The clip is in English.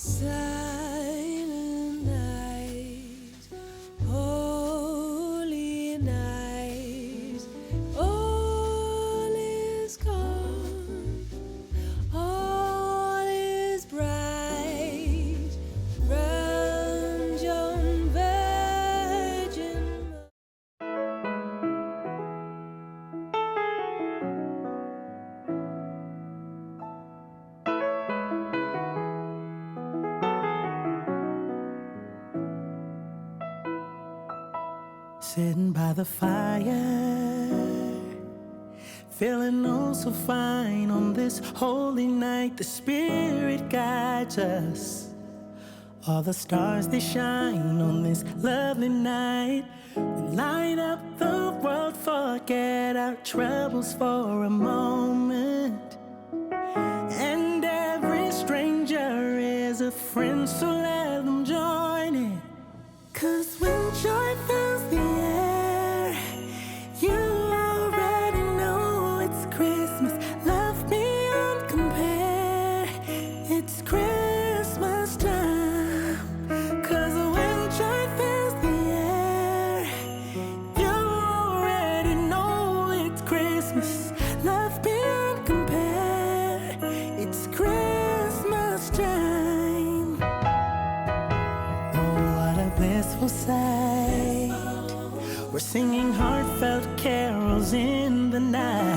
Silent night, holy night, all is calm, all is bright, round yon virgin. Sitting by the fire, feeling oh so fine on this holy night. The Spirit guides us. All the stars they shine on this lovely night. We light up the world, forget our troubles for a moment. And every stranger is a friend, so let them join in. 'Cause when joy fills the air, you already know it's Christmas. Love beyond compare, it's Christmas time. 'Cause when joy fills the air, you already know it's Christmas. Love beyond compare, it's Christmas time. Oh, what a blissful sight. We're singing heartfelt carols in the night.